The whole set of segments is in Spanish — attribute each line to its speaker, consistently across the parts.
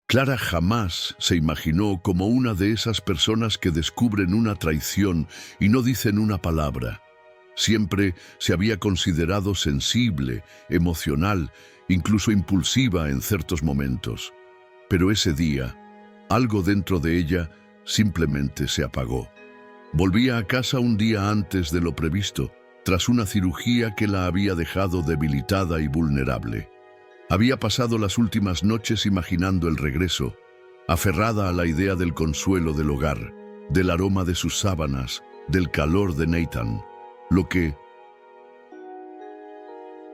Speaker 1: Clara jamás se imaginó como una de esas personas que descubren una traición y no dicen una palabra. Siempre se había considerado sensible, emocional, incluso impulsiva en ciertos momentos. Pero ese día, algo dentro de ella simplemente se apagó. Volvía a casa un día antes de lo previsto, tras una cirugía que la había dejado debilitada y vulnerable. Había pasado las últimas noches imaginando el regreso, aferrada a la idea del consuelo del hogar, del aroma de sus sábanas, del calor de Nathan. Lo que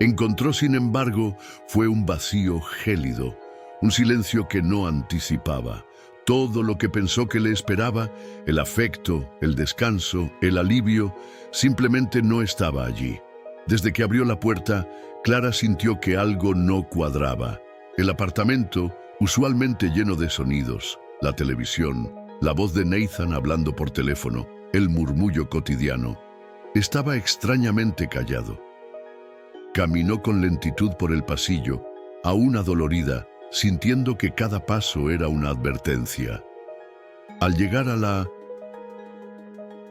Speaker 1: encontró, sin embargo, fue un vacío gélido, un silencio que no anticipaba. Todo lo que pensó que le esperaba, el afecto, el descanso, el alivio, simplemente no estaba allí. Desde que abrió la puerta, Clara sintió que algo no cuadraba. El apartamento, usualmente lleno de sonidos, la televisión, la voz de Nathan hablando por teléfono, el murmullo cotidiano, estaba extrañamente callado. Caminó con lentitud por el pasillo, aún adolorida, sintiendo que cada paso era una advertencia. Al llegar a la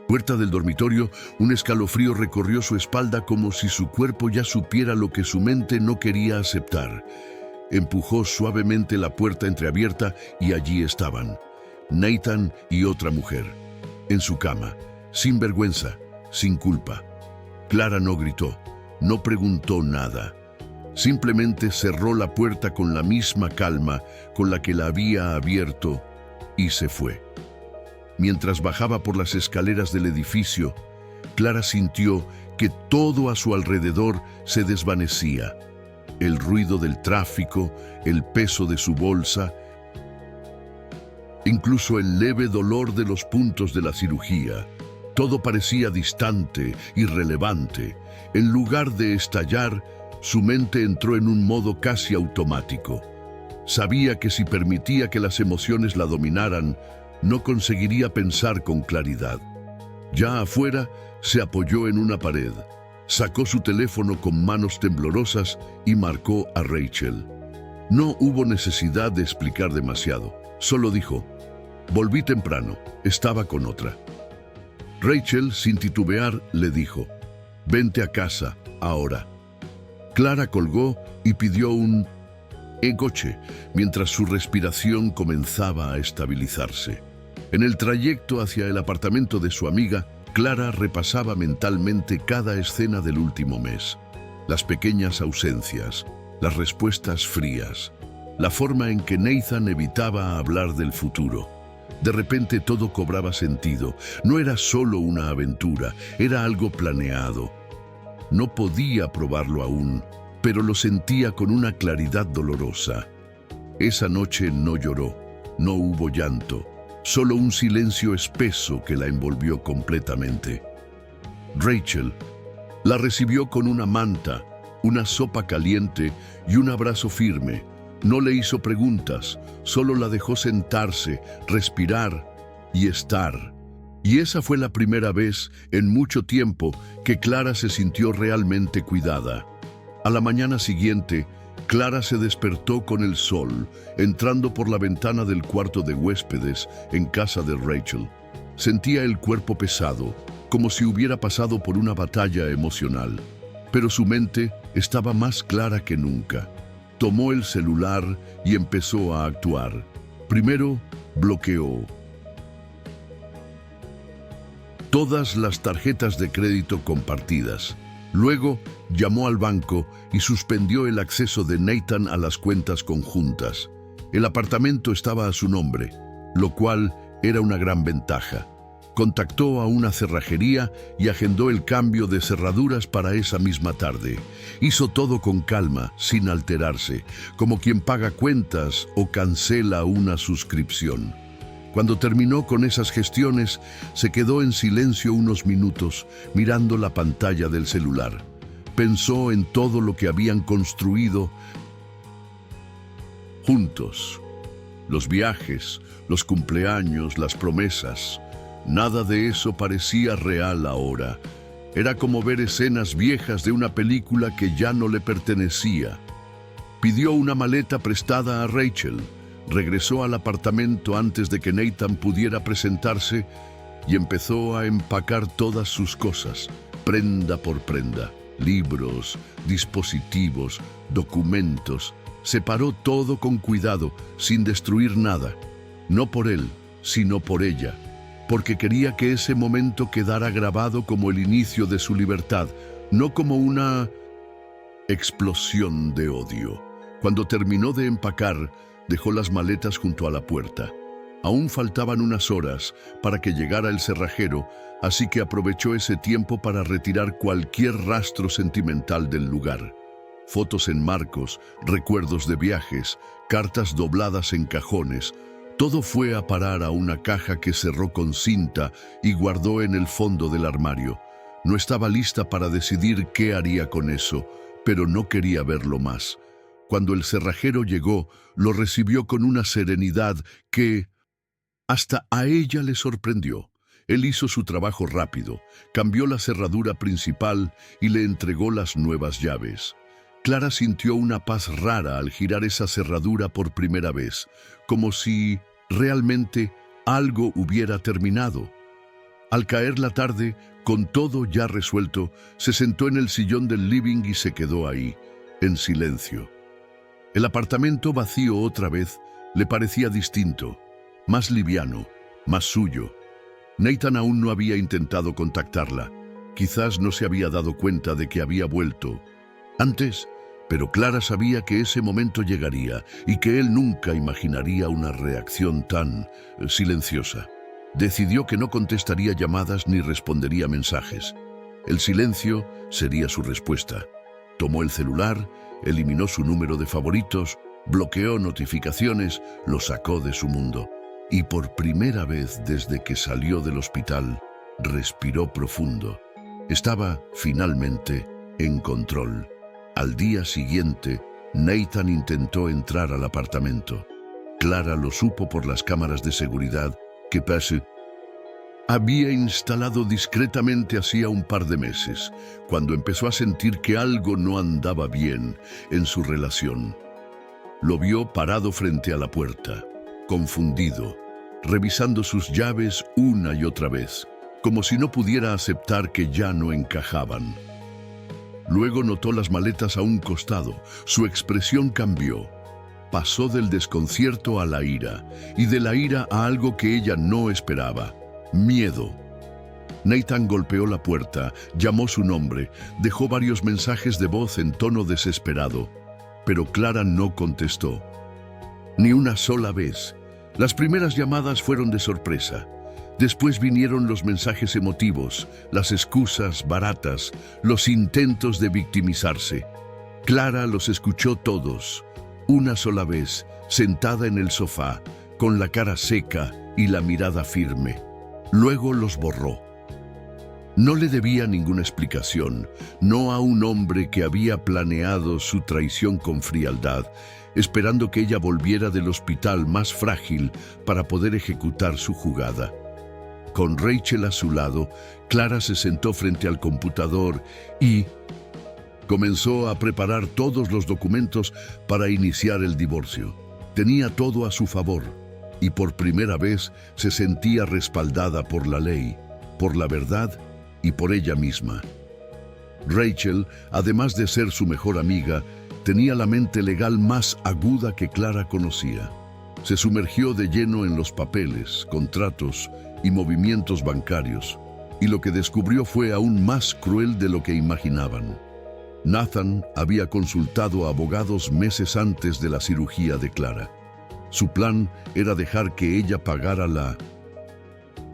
Speaker 1: puerta del dormitorio, un escalofrío recorrió su espalda como si su cuerpo ya supiera lo que su mente no quería aceptar. Empujó suavemente la puerta entreabierta y allí estaban, Nathan y otra mujer, en su cama, sin vergüenza, sin culpa. Clara no gritó, no preguntó nada. Simplemente cerró la puerta con la misma calma con la que la había abierto y se fue. Mientras bajaba por las escaleras del edificio, Clara sintió que todo a su alrededor se desvanecía. El ruido del tráfico, el peso de su bolsa, incluso el leve dolor de los puntos de la cirugía. Todo parecía distante, irrelevante. En lugar de estallar, su mente entró en un modo casi automático. Sabía que si permitía que las emociones la dominaran, no conseguiría pensar con claridad. Ya afuera, se apoyó en una pared, sacó su teléfono con manos temblorosas y marcó a Rachel. No hubo necesidad de explicar demasiado, solo dijo: «Volví temprano, estaba con otra». Rachel, sin titubear, le dijo: «Vente a casa, ahora». Clara colgó y pidió un coche, mientras su respiración comenzaba a estabilizarse. En el trayecto hacia el apartamento de su amiga, Clara repasaba mentalmente cada escena del último mes. Las pequeñas ausencias, las respuestas frías, la forma en que Nathan evitaba hablar del futuro. De repente todo cobraba sentido. No era solo una aventura, era algo planeado. No podía probarlo aún, pero lo sentía con una claridad dolorosa. Esa noche no lloró, no hubo llanto, solo un silencio espeso que la envolvió completamente. Rachel la recibió con una manta, una sopa caliente y un abrazo firme. No le hizo preguntas, solo la dejó sentarse, respirar y estar. Y esa fue la primera vez en mucho tiempo que Clara se sintió realmente cuidada. A la mañana siguiente, Clara se despertó con el sol, entrando por la ventana del cuarto de huéspedes en casa de Rachel. Sentía el cuerpo pesado, como si hubiera pasado por una batalla emocional. Pero su mente estaba más clara que nunca. Tomó el celular y empezó a actuar. Primero, bloqueó todas las tarjetas de crédito compartidas. Luego, llamó al banco y suspendió el acceso de Nathan a las cuentas conjuntas. El apartamento estaba a su nombre, lo cual era una gran ventaja. Contactó a una cerrajería y agendó el cambio de cerraduras para esa misma tarde. Hizo todo con calma, sin alterarse, como quien paga cuentas o cancela una suscripción. Cuando terminó con esas gestiones, se quedó en silencio unos minutos, mirando la pantalla del celular. Pensó en todo lo que habían construido juntos. Los viajes, los cumpleaños, las promesas. Nada de eso parecía real ahora. Era como ver escenas viejas de una película que ya no le pertenecía. Pidió una maleta prestada a Rachel. Regresó al apartamento antes de que Nathan pudiera presentarse y empezó a empacar todas sus cosas, prenda por prenda, libros, dispositivos, documentos. Separó todo con cuidado, sin destruir nada. No por él, sino por ella, porque quería que ese momento quedara grabado como el inicio de su libertad, no como una explosión de odio. Cuando terminó de empacar, dejó las maletas junto a la puerta. Aún faltaban unas horas para que llegara el cerrajero, así que aprovechó ese tiempo para retirar cualquier rastro sentimental del lugar. Fotos en marcos, recuerdos de viajes, cartas dobladas en cajones. Todo fue a parar a una caja que cerró con cinta y guardó en el fondo del armario. No estaba lista para decidir qué haría con eso, pero no quería verlo más. Cuando el cerrajero llegó, lo recibió con una serenidad que hasta a ella le sorprendió. Él hizo su trabajo rápido, cambió la cerradura principal y le entregó las nuevas llaves. Clara sintió una paz rara al girar esa cerradura por primera vez, como si realmente algo hubiera terminado. Al caer la tarde, con todo ya resuelto, se sentó en el sillón del living y se quedó ahí, en silencio. El apartamento vacío otra vez le parecía distinto, más liviano, más suyo. Nathan aún no había intentado contactarla. Quizás no se había dado cuenta de que había vuelto antes, pero Clara sabía que ese momento llegaría y que él nunca imaginaría una reacción tan silenciosa. Decidió que no contestaría llamadas ni respondería mensajes. El silencio sería su respuesta. Tomó el celular, eliminó su número de favoritos, bloqueó notificaciones, lo sacó de su mundo. Y por primera vez desde que salió del hospital, respiró profundo. Estaba, finalmente, en control. Al día siguiente, Nathan intentó entrar al apartamento. Clara lo supo por las cámaras de seguridad que Pace había instalado discretamente hacía un par de meses, cuando empezó a sentir que algo no andaba bien en su relación. Lo vio parado frente a la puerta, confundido, revisando sus llaves una y otra vez, como si no pudiera aceptar que ya no encajaban. Luego notó las maletas a un costado. Su expresión cambió. Pasó del desconcierto a la ira, y de la ira a algo que ella no esperaba: miedo. Nathan golpeó la puerta, llamó su nombre, dejó varios mensajes de voz en tono desesperado, pero Clara no contestó. Ni una sola vez. Las primeras llamadas fueron de sorpresa. Después vinieron los mensajes emotivos, las excusas baratas, los intentos de victimizarse. Clara los escuchó todos, una sola vez, sentada en el sofá, con la cara seca y la mirada firme. Luego los borró. No le debía ninguna explicación, no a un hombre que había planeado su traición con frialdad, esperando que ella volviera del hospital más frágil para poder ejecutar su jugada. Con Rachel a su lado, Clara se sentó frente al computador y comenzó a preparar todos los documentos para iniciar el divorcio. Tenía todo a su favor y por primera vez se sentía respaldada por la ley, por la verdad y por ella misma. Rachel, además de ser su mejor amiga, tenía la mente legal más aguda que Clara conocía. Se sumergió de lleno en los papeles, contratos y movimientos bancarios, y lo que descubrió fue aún más cruel de lo que imaginaban. Nathan había consultado a abogados meses antes de la cirugía de Clara. Su plan era dejar que ella pagara la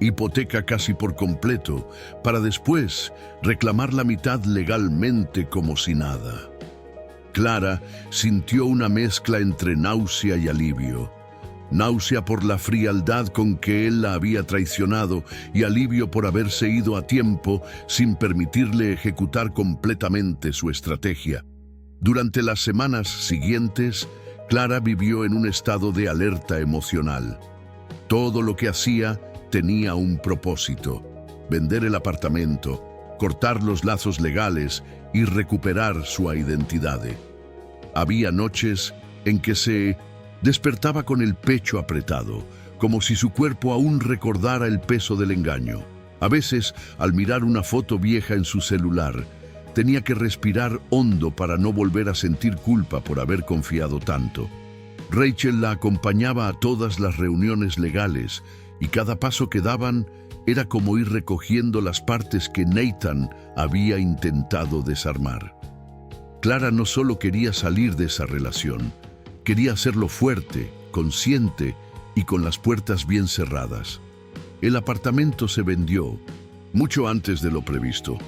Speaker 1: hipoteca casi por completo, para después reclamar la mitad legalmente como si nada. Clara sintió una mezcla entre náusea y alivio. Náusea por la frialdad con que él la había traicionado y alivio por haberse ido a tiempo sin permitirle ejecutar completamente su estrategia. Durante las semanas siguientes, Clara vivió en un estado de alerta emocional. Todo lo que hacía tenía un propósito: vender el apartamento, cortar los lazos legales y recuperar su identidad. Había noches en que se Despertaba con el pecho apretado, como si su cuerpo aún recordara el peso del engaño. A veces, al mirar una foto vieja en su celular, tenía que respirar hondo para no volver a sentir culpa por haber confiado tanto. Rachel la acompañaba a todas las reuniones legales y cada paso que daban era como ir recogiendo las partes que Nathan había intentado desarmar. Clara no solo quería salir de esa relación, quería hacerlo fuerte, consciente y con las puertas bien cerradas. El apartamento se vendió mucho antes de lo previsto.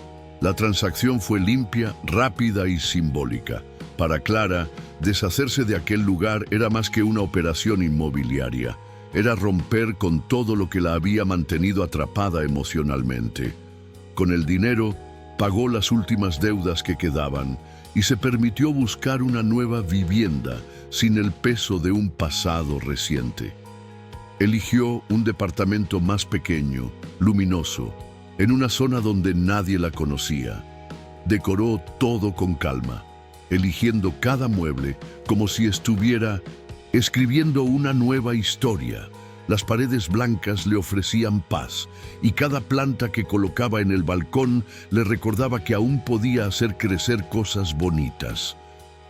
Speaker 1: La transacción fue limpia, rápida y simbólica. Para Clara, deshacerse de aquel lugar era más que una operación inmobiliaria. Era romper con todo lo que la había mantenido atrapada emocionalmente. Con el dinero, pagó las últimas deudas que quedaban y se permitió buscar una nueva vivienda sin el peso de un pasado reciente. Eligió un departamento más pequeño, luminoso, en una zona donde nadie la conocía. Decoró todo con calma, eligiendo cada mueble como si estuviera escribiendo una nueva historia. Las paredes blancas le ofrecían paz y cada planta que colocaba en el balcón le recordaba que aún podía hacer crecer cosas bonitas.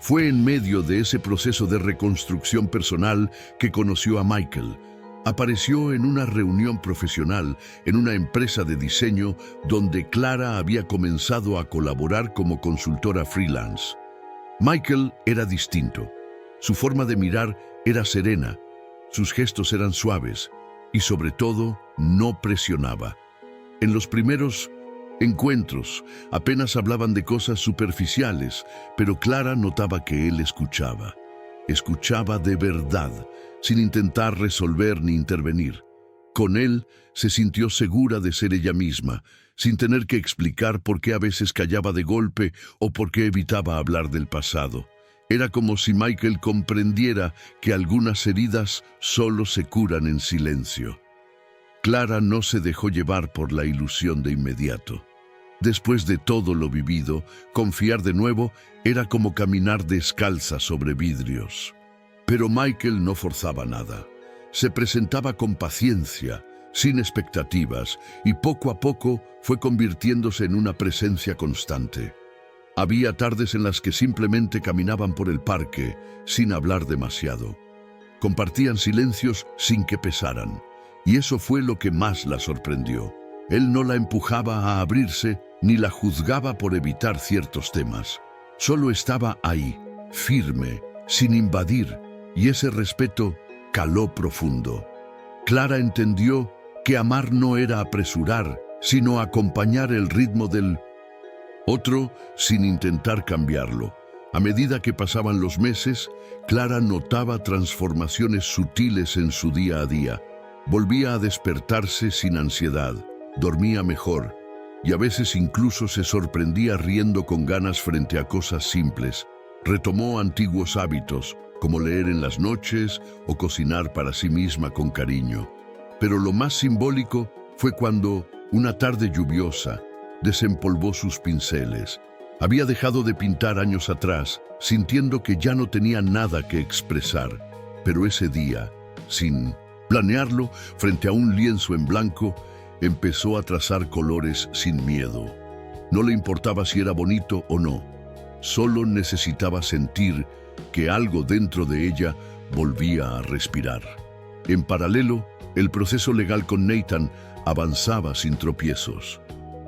Speaker 1: Fue en medio de ese proceso de reconstrucción personal que conoció a Michael. Apareció en una reunión profesional en una empresa de diseño donde Clara había comenzado a colaborar como consultora freelance. Michael era distinto. Su forma de mirar era serena, sus gestos eran suaves y sobre todo no presionaba. En los primeros encuentros apenas hablaban de cosas superficiales, pero Clara notaba que él escuchaba. Escuchaba de verdad, sin intentar resolver ni intervenir. Con él se sintió segura de ser ella misma, sin tener que explicar por qué a veces callaba de golpe o por qué evitaba hablar del pasado. Era como si Michael comprendiera que algunas heridas solo se curan en silencio. Clara no se dejó llevar por la ilusión de inmediato. Después de todo lo vivido, confiar de nuevo era como caminar descalza sobre vidrios. Pero Michael no forzaba nada. Se presentaba con paciencia, sin expectativas, y poco a poco fue convirtiéndose en una presencia constante. Había tardes en las que simplemente caminaban por el parque, sin hablar demasiado. Compartían silencios sin que pesaran, y eso fue lo que más la sorprendió. Él no la empujaba a abrirse, ni la juzgaba por evitar ciertos temas. Solo estaba ahí, firme, sin invadir, y ese respeto caló profundo. Clara entendió que amar no era apresurar, sino acompañar el ritmo del otro sin intentar cambiarlo. A medida que pasaban los meses, Clara notaba transformaciones sutiles en su día a día. Volvía a despertarse sin ansiedad, dormía mejor y a veces incluso se sorprendía riendo con ganas frente a cosas simples. Retomó antiguos hábitos, como leer en las noches o cocinar para sí misma con cariño. Pero lo más simbólico fue cuando, una tarde lluviosa, desempolvó sus pinceles. Había dejado de pintar años atrás, sintiendo que ya no tenía nada que expresar. Pero ese día, sin planearlo, frente a un lienzo en blanco, empezó a trazar colores sin miedo. No le importaba si era bonito o no. Solo necesitaba sentir que algo dentro de ella volvía a respirar. En paralelo, el proceso legal con Nathan avanzaba sin tropiezos.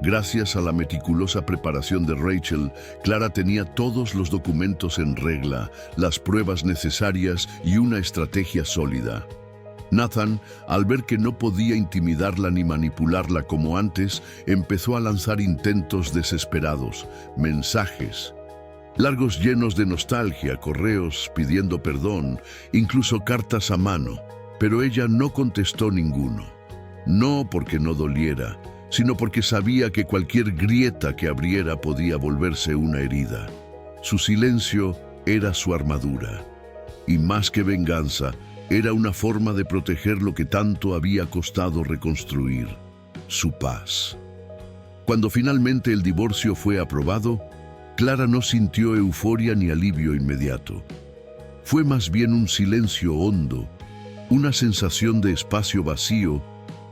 Speaker 1: Gracias a la meticulosa preparación de Rachel, Clara tenía todos los documentos en regla, las pruebas necesarias y una estrategia sólida. Nathan, al ver que no podía intimidarla ni manipularla como antes, empezó a lanzar intentos desesperados, mensajes largos llenos de nostalgia, correos pidiendo perdón, incluso cartas a mano, pero ella no contestó ninguno. No porque no doliera, sino porque sabía que cualquier grieta que abriera podía volverse una herida. Su silencio era su armadura, y más que venganza, era una forma de proteger lo que tanto había costado reconstruir, su paz. Cuando finalmente el divorcio fue aprobado, Clara no sintió euforia ni alivio inmediato. Fue más bien un silencio hondo, una sensación de espacio vacío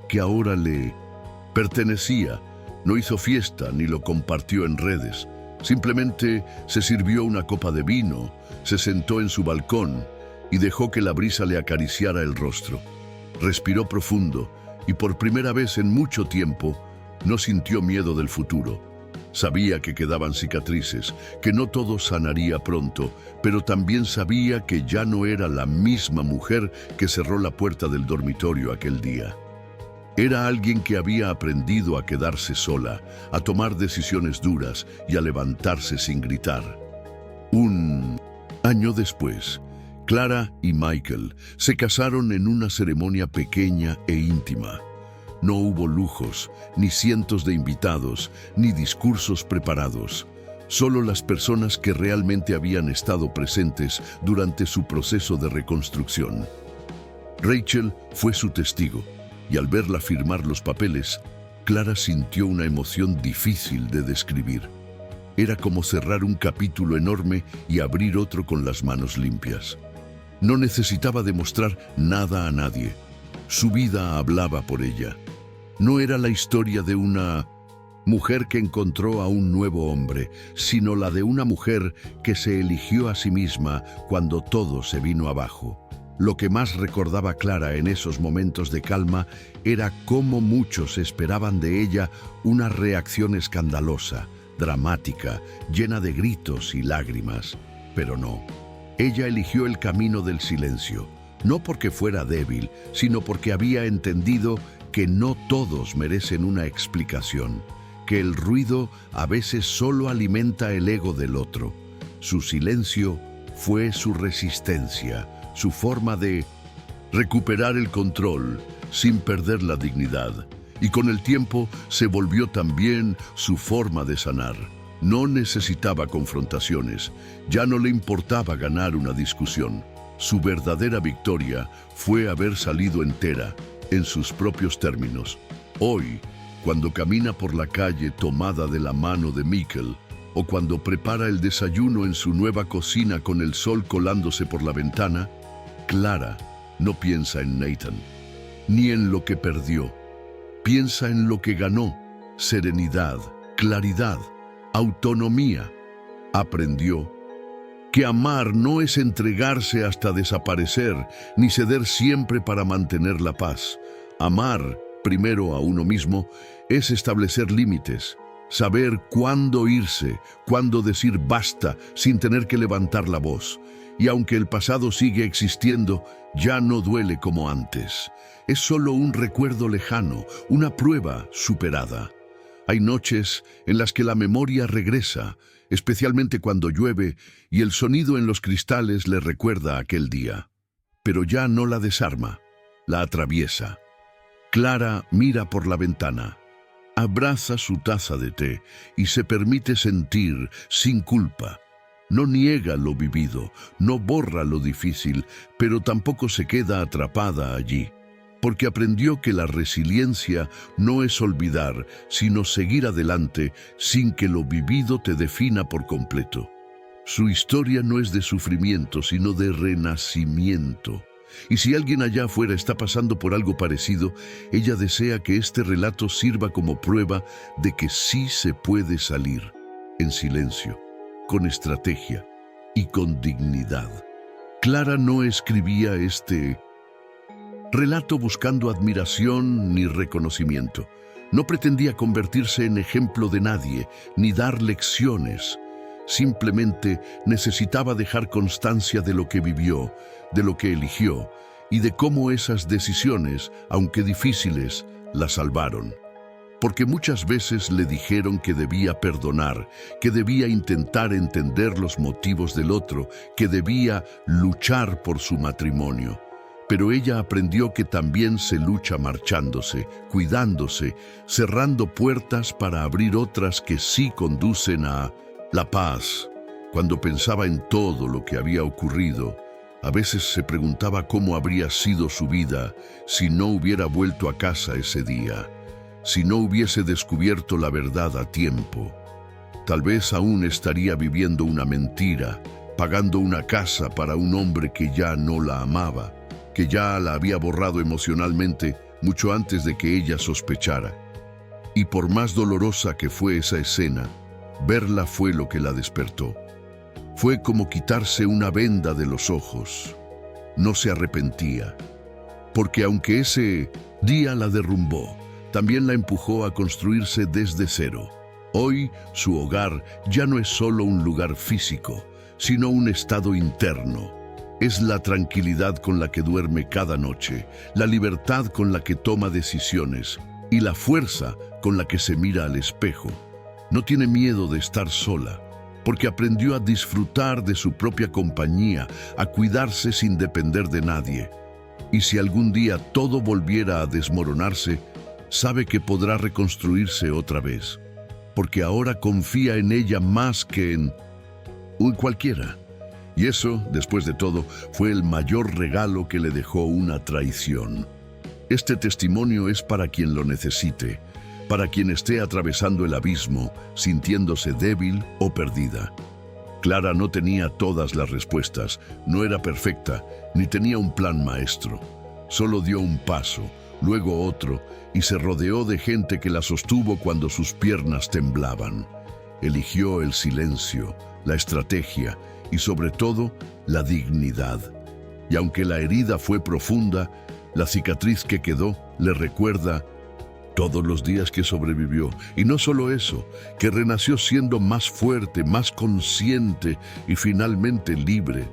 Speaker 1: que ahora le pertenecía. No hizo fiesta ni lo compartió en redes. Simplemente se sirvió una copa de vino, se sentó en su balcón y dejó que la brisa le acariciara el rostro. Respiró profundo y por primera vez en mucho tiempo no sintió miedo del futuro. Sabía que quedaban cicatrices, que no todo sanaría pronto, pero también sabía que ya no era la misma mujer que cerró la puerta del dormitorio aquel día. Era alguien que había aprendido a quedarse sola, a tomar decisiones duras y a levantarse sin gritar. Un año después, Clara y Michael se casaron en una ceremonia pequeña e íntima. No hubo lujos, ni cientos de invitados, ni discursos preparados. Solo las personas que realmente habían estado presentes durante su proceso de reconstrucción. Rachel fue su testigo, y al verla firmar los papeles, Clara sintió una emoción difícil de describir. Era como cerrar un capítulo enorme y abrir otro con las manos limpias. No necesitaba demostrar nada a nadie. Su vida hablaba por ella. No era la historia de una mujer que encontró a un nuevo hombre, sino la de una mujer que se eligió a sí misma cuando todo se vino abajo. Lo que más recordaba Clara en esos momentos de calma era cómo muchos esperaban de ella una reacción escandalosa, dramática, llena de gritos y lágrimas. Pero no. Ella eligió el camino del silencio, no porque fuera débil, sino porque había entendido que no todos merecen una explicación, que el ruido a veces solo alimenta el ego del otro. Su silencio fue su resistencia, su forma de recuperar el control sin perder la dignidad. Y con el tiempo se volvió también su forma de sanar. No necesitaba confrontaciones, ya no le importaba ganar una discusión. Su verdadera victoria fue haber salido entera, en sus propios términos. Hoy, cuando camina por la calle tomada de la mano de Michael, o cuando prepara el desayuno en su nueva cocina con el sol colándose por la ventana, Clara no piensa en Nathan, ni en lo que perdió. Piensa en lo que ganó: serenidad, claridad, autonomía. Aprendió que amar no es entregarse hasta desaparecer, ni ceder siempre para mantener la paz. Amar, primero a uno mismo, es establecer límites, saber cuándo irse, cuándo decir basta sin tener que levantar la voz. Y aunque el pasado sigue existiendo, ya no duele como antes. Es solo un recuerdo lejano, una prueba superada. Hay noches en las que la memoria regresa, especialmente cuando llueve y el sonido en los cristales le recuerda aquel día. Pero ya no la desarma, la atraviesa. Clara mira por la ventana, abraza su taza de té y se permite sentir sin culpa. No niega lo vivido, no borra lo difícil, pero tampoco se queda atrapada allí, porque aprendió que la resiliencia no es olvidar, sino seguir adelante sin que lo vivido te defina por completo. Su historia no es de sufrimiento, sino de renacimiento. Y si alguien allá afuera está pasando por algo parecido, ella desea que este relato sirva como prueba de que sí se puede salir, en silencio, con estrategia y con dignidad. Clara no escribía este relato buscando admiración ni reconocimiento. No pretendía convertirse en ejemplo de nadie, ni dar lecciones. Simplemente necesitaba dejar constancia de lo que vivió, de lo que eligió, y de cómo esas decisiones, aunque difíciles, la salvaron. Porque muchas veces le dijeron que debía perdonar, que debía intentar entender los motivos del otro, que debía luchar por su matrimonio. Pero ella aprendió que también se lucha marchándose, cuidándose, cerrando puertas para abrir otras que sí conducen a la paz. Cuando pensaba en todo lo que había ocurrido, a veces se preguntaba cómo habría sido su vida si no hubiera vuelto a casa ese día, si no hubiese descubierto la verdad a tiempo. Tal vez aún estaría viviendo una mentira, pagando una casa para un hombre que ya no la amaba, que ya la había borrado emocionalmente mucho antes de que ella sospechara. Y por más dolorosa que fue esa escena, verla fue lo que la despertó. Fue como quitarse una venda de los ojos. No se arrepentía, porque aunque ese día la derrumbó, también la empujó a construirse desde cero. Hoy, su hogar ya no es solo un lugar físico, sino un estado interno. Es la tranquilidad con la que duerme cada noche, la libertad con la que toma decisiones y la fuerza con la que se mira al espejo. No tiene miedo de estar sola, porque aprendió a disfrutar de su propia compañía, a cuidarse sin depender de nadie. Y si algún día todo volviera a desmoronarse, sabe que podrá reconstruirse otra vez, porque ahora confía en ella más que en cualquiera. Y eso, después de todo, fue el mayor regalo que le dejó una traición. Este testimonio es para quien lo necesite, para quien esté atravesando el abismo, sintiéndose débil o perdida. Clara no tenía todas las respuestas, no era perfecta, ni tenía un plan maestro. Solo dio un paso, luego otro, y se rodeó de gente que la sostuvo cuando sus piernas temblaban. Eligió el silencio, la estrategia y sobre todo la dignidad. Y aunque la herida fue profunda, la cicatriz que quedó le recuerda todos los días que sobrevivió. Y no solo eso, que renació siendo más fuerte, más consciente y finalmente libre.